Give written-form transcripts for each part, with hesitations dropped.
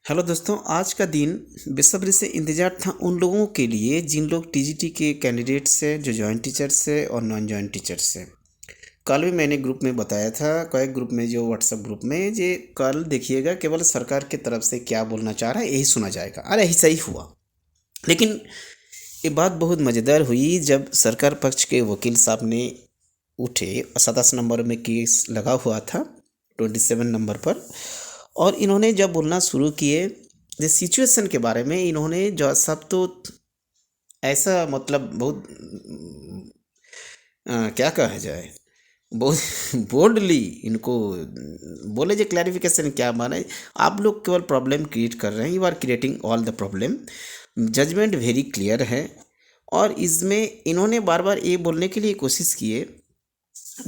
Hello दोस्तों, आज का दिन बेसब्री से इंतज़ार था उन लोगों के लिए जिन लोग टीजीटी के कैंडिडेट्स है, जो जॉइंट टीचर्स है और नॉन जॉइंट टीचर्स है। कल भी मैंने ग्रुप में बताया था, कई ग्रुप में, जो व्हाट्सएप ग्रुप में, जे कल देखिएगा केवल सरकार की तरफ से क्या बोलना चाह रहा है यही सुना जाएगा। अरे ऐसा ही हुआ। लेकिन ये बात बहुत मज़ेदार हुई जब सरकार पक्ष के वकील साहब ने उठे। 27 नंबर में केस लगा हुआ था, 27 नंबर पर, और इन्होंने जब बोलना शुरू किए जो सिचुएशन के बारे में, इन्होंने जो सब तो ऐसा मतलब बहुत क्या कहा जाए, बहुत बोल्डली इनको बोले जो क्लैरिफिकेशन क्या माने, आप लोग केवल प्रॉब्लम क्रिएट कर रहे हैं, you are creating all the problem. Judgement very clear है। और इसमें इन्होंने बार बार ये बोलने के लिए कोशिश किए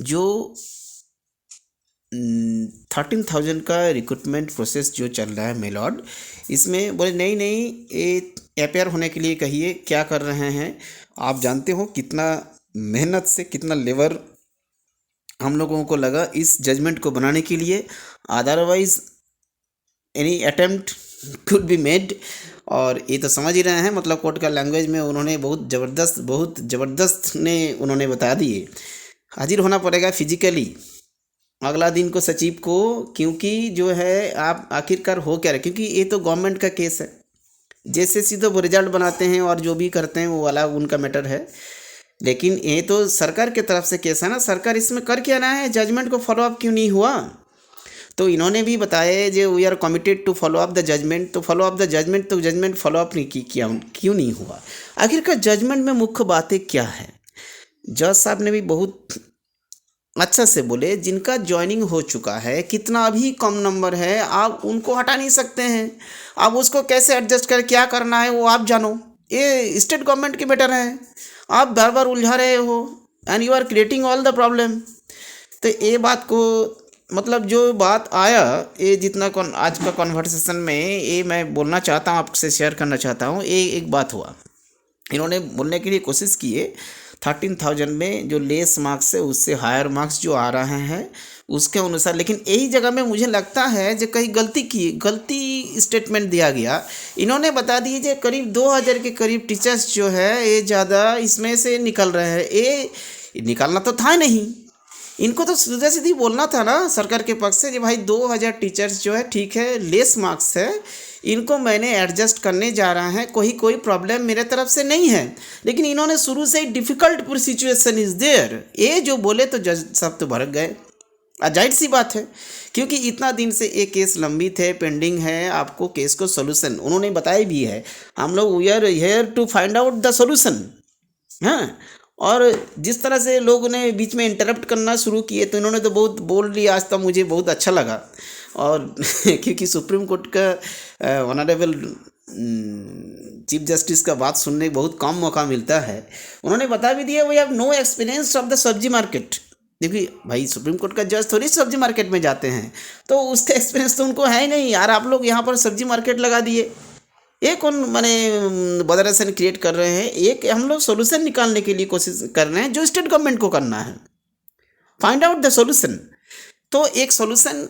जो 13,000 का रिक्रूटमेंट प्रोसेस जो चल रहा है मेलॉड, इसमें बोले नहीं नहीं, ये अपेयर होने के लिए कहिए क्या कर रहे हैं। आप जानते हो कितना मेहनत से, कितना लेबर हम लोगों को लगा इस जजमेंट को बनाने के लिए। Otherwise any attempt could be made. और ये तो समझ ही रहे हैं, मतलब कोर्ट का लैंग्वेज में उन्होंने बहुत ज़बरदस्त ने उन्होंने बता दिए। हाजिर होना पड़ेगा फिजिकली अगला दिन को सचिव को, क्योंकि जो है आप आखिरकार हो क्या रहे, क्योंकि ये तो गवर्नमेंट का केस है। जैसे सीधे वो रिजल्ट बनाते हैं और जो भी करते हैं वो वाला उनका मैटर है, लेकिन ये तो सरकार की तरफ से केस है ना। सरकार इसमें कर क्या रहा है, जजमेंट को फॉलो अप क्यों नहीं हुआ। तो इन्होंने भी बताया जो we are committed to follow up the judgement, तो फॉलो अप द जजमेंट, तो जजमेंट फॉलो अप नहीं किया, क्यों नहीं हुआ। आखिरकार जजमेंट में मुख्य बातें क्या है। जज साहब ने भी बहुत अच्छा से बोले, जिनका ज्वाइनिंग हो चुका है, कितना भी कम नंबर है, आप उनको हटा नहीं सकते हैं। आप उसको कैसे एडजस्ट कर क्या करना है वो आप जानो, ये स्टेट गवर्नमेंट के मैटर है। आप बार बार उलझा रहे हो and you are creating all the problem. तो ये बात को मतलब जो बात आया, ये जितना आज का कॉन्वर्सेशन में ये मैं बोलना चाहता हूँ, आपसे शेयर करना चाहता हूँ। ये एक बात हुआ, इन्होंने बोलने के लिए कोशिश किए 13,000 में जो लेस मार्क्स है उससे हायर मार्क्स जो आ रहे हैं उसके अनुसार। लेकिन यही जगह में मुझे लगता है जो कहीं गलती स्टेटमेंट दिया गया। इन्होंने बता दी जो करीब 2,000 के करीब टीचर्स जो है ये ज़्यादा इसमें से निकल रहे हैं। ये निकालना तो था नहीं, इनको तो सीधा सीधी बोलना था ना सरकार के पक्ष से, कि भाई 2,000 टीचर्स जो है ठीक है, लेस मार्क्स है, इनको मैंने एडजस्ट करने जा रहा है, कोई प्रॉब्लम मेरे तरफ से नहीं है। लेकिन इन्होंने शुरू से ही डिफ़िकल्ट सिचुएशन इज़ देयर ये जो बोले, तो जज सब तो भड़क गए। जाहिर सी बात है, क्योंकि इतना दिन से ये केस लंबित है, पेंडिंग है। आपको केस को सोल्यूशन उन्होंने बताया भी है, हम लोग we are here to find out the solution. हाँ, और जिस तरह से लोगों ने बीच में इंटरप्ट करना शुरू किए, तो इन्होंने तो बहुत बोल लिया। आज तक मुझे बहुत अच्छा लगा। और क्योंकि सुप्रीम कोर्ट का ऑनरेबल चीफ जस्टिस का बात सुनने बहुत कम मौका मिलता है। उन्होंने बता भी दिया we have no experience of the sabzi market. देखिए भाई, सुप्रीम कोर्ट का जज थोड़ी सब्जी मार्केट में जाते हैं, तो उसका एक्सपीरियंस तो उनको है ही नहीं यार। आप लोग यहाँ पर सब्जी मार्केट लगा दिए, ये कौन माने बदरसन क्रिएट कर रहे हैं। एक हम लोग सोल्यूशन निकालने के लिए कोशिश कर रहे हैं, जो स्टेट गवर्नमेंट को करना है, फाइंड आउट द सोल्यूशन। तो एक सोल्यूशन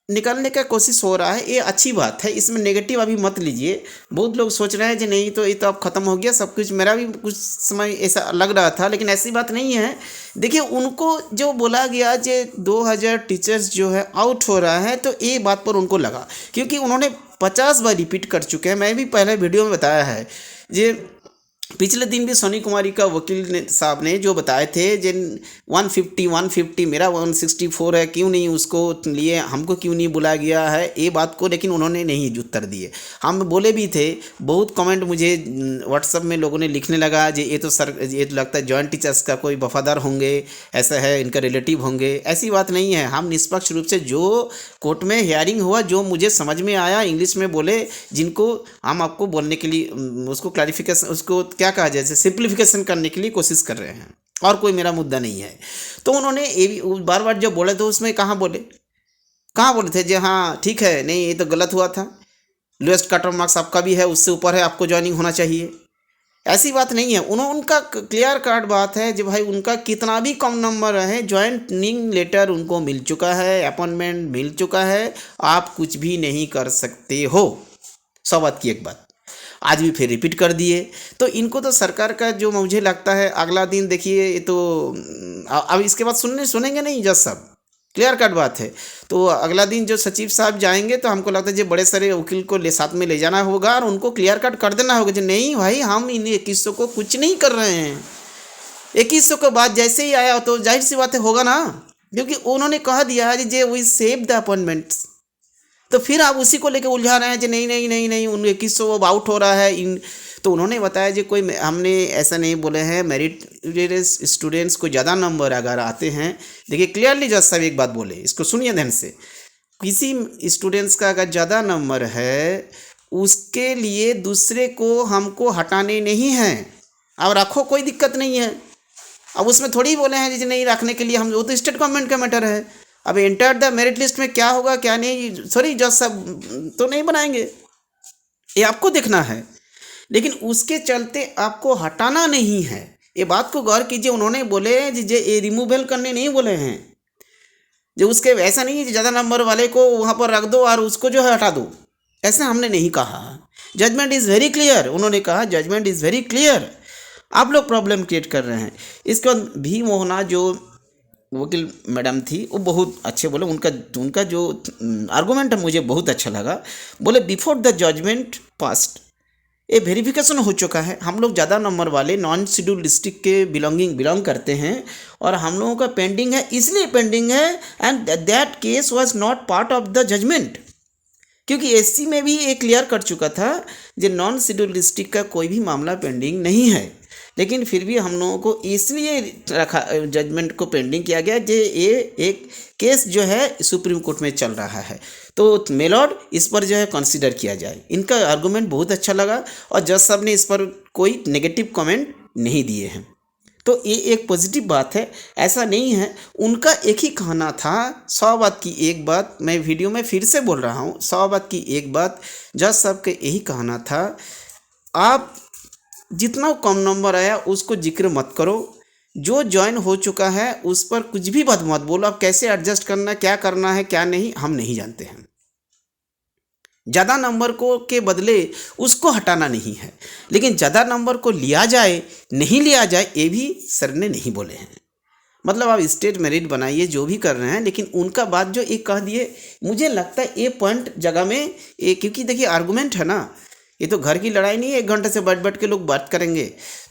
निकालने का कोशिश हो रहा है, ये अच्छी बात है, इसमें नेगेटिव अभी मत लीजिए। बहुत लोग सोच रहे हैं कि नहीं तो ये तो अब ख़त्म हो गया सब कुछ। मेरा भी कुछ समय ऐसा लग रहा था, लेकिन ऐसी बात नहीं है। देखिए, उनको जो बोला गया कि 2,000 टीचर्स जो है आउट हो रहा है, तो ये बात पर उनको लगा, क्योंकि उन्होंने 50 बार रिपीट कर चुके हैं। मैं भी पहले वीडियो में बताया है, ये पिछले दिन भी सोनी कुमारी का वकील ने साहब ने जो बताए थे, जिन 150 मेरा 164 है, क्यों नहीं उसको लिए, हमको क्यों नहीं बुलाया गया है, ये बात को। लेकिन उन्होंने नहीं उत्तर दिए। हम बोले भी थे, बहुत कमेंट मुझे व्हाट्सएप में लोगों ने लिखने लगा जी ये तो लगता है जॉइंट टीचर्स का कोई वफादार होंगे, ऐसा है, इनका रिलेटिव होंगे। ऐसी बात नहीं है। हम निष्पक्ष रूप से जो कोर्ट में हियरिंग हुआ, जो मुझे समझ में आया, इंग्लिश में बोले, जिनको हम आपको बोलने के लिए उसको क्लैरिफिकेशन, उसको क्या कहा जाए, सिंप्लीफिकेशन करने के लिए कोशिश कर रहे हैं, और कोई मेरा मुद्दा नहीं है। तो उन्होंने ये भी बार बार जब बोले, तो उसमें कहाँ बोले थे जी हाँ ठीक है, नहीं ये तो गलत हुआ था, लोएस्ट कट ऑफ मार्क्स आपका भी है, उससे ऊपर है, आपको ज्वाइनिंग होना चाहिए। ऐसी बात नहीं है। उनका क्लियर कट बात है जो भाई उनका कितना भी कम नंबर है, ज्वाइनिंग लेटर उनको मिल चुका है, अपॉइंटमेंट मिल चुका है, आप कुछ भी नहीं कर सकते हो। 100 बात की एक बात आज भी फिर रिपीट कर दिए। तो इनको तो सरकार का जो मुझे लगता है अगला दिन देखिए ये तो अब इसके बाद सुनेंगे नहीं जज साहब, क्लियर कट बात है। तो अगला दिन जो सचिव साहब जाएंगे तो हमको लगता है जो बड़े सारे वकील को साथ में ले जाना होगा और उनको क्लियर कट कर देना होगा जो नहीं भाई हम इन 2100 को कुछ नहीं कर रहे हैं। 2100 के बाद जैसे ही आया तो जाहिर सी बात है होगा ना, क्योंकि उन्होंने कह दिया है जे वी सेव द अपॉइंटमेंट्स। तो फिर आप उसी को लेकर उलझा रहे हैं कि नहीं नहीं नहीं नहीं उन 2100 अब आउट हो रहा है इन। तो उन्होंने बताया जी कोई हमने ऐसा नहीं बोले हैं, मेरिट स्टूडेंट्स को ज़्यादा नंबर अगर आते हैं, देखिए क्लियरली जज साहब एक बात बोले, इसको सुनिए ध्यान से, किसी स्टूडेंट्स का अगर ज़्यादा नंबर है उसके लिए दूसरे को हमको हटाने नहीं हैं। अब रखो कोई दिक्कत नहीं है, अब उसमें थोड़ी बोले हैं जी नहीं रखने के लिए, हम वो तो स्टेट गवर्नमेंट का मैटर है। अब एंटर द मेरिट लिस्ट में क्या होगा क्या नहीं, सॉरी जज साहब तो नहीं बनाएंगे, ये आपको देखना है, लेकिन उसके चलते आपको हटाना नहीं है। ये बात को गौर कीजिए, उन्होंने बोले जी ये रिमूवल करने नहीं बोले हैं, जो उसके ऐसा नहीं है ज़्यादा नंबर वाले को वहाँ पर रख दो और उसको जो है हटा दो, ऐसा हमने नहीं कहा। जजमेंट इज़ वेरी क्लियर, उन्होंने कहा जजमेंट इज़ वेरी क्लियर, आप लोग प्रॉब्लम क्रिएट कर रहे हैं। इसके बाद भी मोहना जो वकील मैडम थी वो बहुत अच्छे बोले, उनका जो आर्गूमेंट है मुझे बहुत अच्छा लगा। बोले बिफोर द जजमेंट पास्ट ये वेरिफिकेशन हो चुका है, हम लोग ज़्यादा नंबर वाले नॉन शेड्यूल डिस्ट्रिक्ट के बिलोंग करते हैं और हम लोगों का पेंडिंग है, इसलिए पेंडिंग है and that case was not part of the judgment, क्योंकि एससी में भी ये क्लियर कर चुका था जो नॉन शेड्यूल डिस्ट्रिक्ट का कोई भी मामला पेंडिंग नहीं है, लेकिन फिर भी हम लोगों को इसलिए रखा जजमेंट को पेंडिंग किया गया जो ये एक केस जो है सुप्रीम कोर्ट में चल रहा है। तो मेलॉर्ड इस पर जो है कंसीडर किया जाए। इनका आर्गूमेंट बहुत अच्छा लगा और जज साहब ने इस पर कोई नेगेटिव कमेंट नहीं दिए हैं, तो ये एक पॉजिटिव बात है, ऐसा नहीं है। उनका एक ही कहना था, 100 बात की एक बात, मैं वीडियो में फिर से बोल रहा हूँ, 100 बात की एक बात, जज साहब का यही कहना था आप जितना कम नंबर आया उसको जिक्र मत करो, जो ज्वाइन हो चुका है उस पर कुछ भी बात मत बोलो, आप कैसे एडजस्ट करना क्या करना है क्या नहीं हम नहीं जानते हैं। ज़्यादा नंबर को के बदले उसको हटाना नहीं है, लेकिन ज़्यादा नंबर को लिया जाए नहीं लिया जाए ये भी सर ने नहीं बोले हैं। मतलब आप स्टेट मेरिट बनाइए जो भी कर रहे हैं, लेकिन उनका बात जो एक कह दिए, मुझे लगता है ये पॉइंट जगह में ये, क्योंकि देखिए आर्गूमेंट है ना, ये तो घर की लड़ाई नहीं है 1 घंटे से बैठ के लोग बात करेंगे,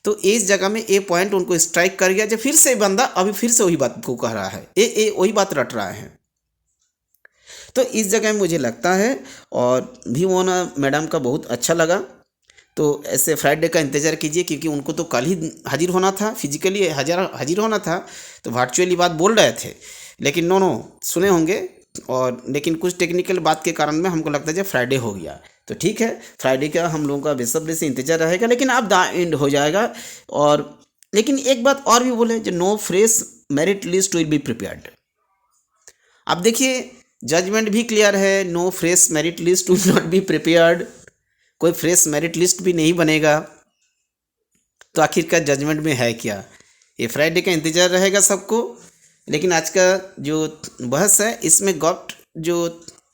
तो इस जगह में ये पॉइंट उनको स्ट्राइक कर गया जो फिर से बंदा अभी फिर से वही बात को कह रहा है, ये वही बात रट रहा है। तो इस जगह में मुझे लगता है और भी मोहना मैडम का बहुत अच्छा लगा। तो ऐसे फ्राइडे का इंतज़ार कीजिए, क्योंकि उनको तो कल ही हाजिर होना था, फिजिकली हाजिर होना था, तो वर्चुअली बात बोल रहे थे, लेकिन नो सुने होंगे और लेकिन कुछ टेक्निकल बात के कारण में हमको लगता है जब फ्राइडे हो गया तो ठीक है, फ्राइडे का हम लोगों का बेसब्री से इंतजार रहेगा, लेकिन अब द एंड हो जाएगा। और लेकिन एक बात और भी बोले जो no fresh merit list will be prepared. अब देखिए जजमेंट भी क्लियर है, no fresh merit list will not be prepared, कोई फ्रेश मेरिट लिस्ट भी नहीं बनेगा। तो आखिरकार जजमेंट में है क्या, ये फ्राइडे का इंतज़ार रहेगा सबको। लेकिन आज का जो बहस है इसमें गॉट जो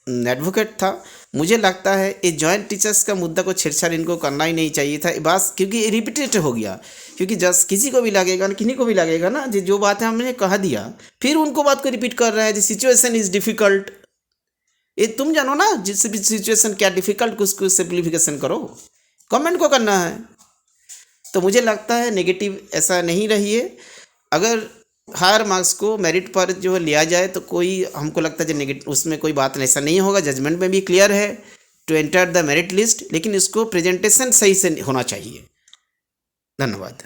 एडवोकेट था, मुझे लगता है ये जॉइंट टीचर्स का मुद्दा को छेड़छाड़ इनको करना ही नहीं चाहिए था बस, क्योंकि ये रिपीटेड हो गया, क्योंकि जस्ट किसी को भी लगेगा किन्हीं को भी लगेगा ना जो बात है हमने कह दिया, फिर उनको बात को रिपीट कर रहा है, सिचुएशन इज़ डिफ़िकल्ट, ये तुम जानो ना जिस भी सिचुएशन क्या डिफ़िकल्ट उसको सिंप्लीफिकेशन करो, कमेंट को करना है। तो मुझे लगता है नेगेटिव ऐसा नहीं रहिए, अगर हायर मार्क्स को मेरिट पर जो लिया जाए तो कोई हमको लगता है जो नेगेटिव उसमें कोई बात ऐसा नहीं होगा। जजमेंट में भी क्लियर है to enter the merit list, लेकिन इसको प्रेजेंटेशन सही से होना चाहिए। धन्यवाद।